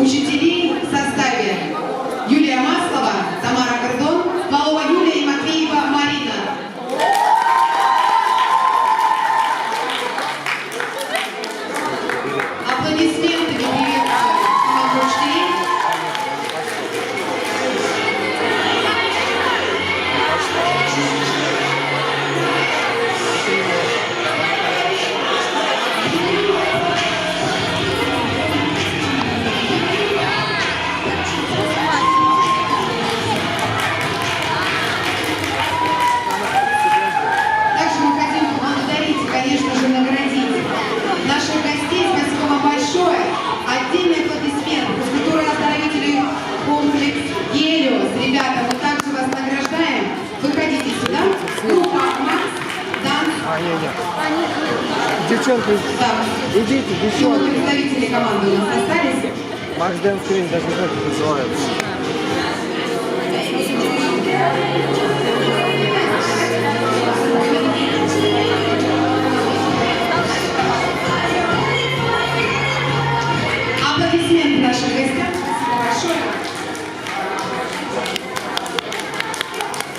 учителей в составе Юлия Маслова, Тамара Гордон, Валова Юлия и Матвеева Марина. Аплодисменты приветствуют команду учителей. Также мы хотим поблагодарить и, конечно же, наградить наших гостей. Спасибо вам большое. Отдельный аплодисмент физкультурно-оздоровительный комплекс «Гелиос». Ребята, мы также вас награждаем. Выходите сюда. Группа «Макс», «Данс». Девчонки, Да. идите, Ну, девчонки. представители команды у нас остались. Макс Дэнс Скрин, даже не знаю, как называется. Аплодисменты нашим гостям. Спасибо большое.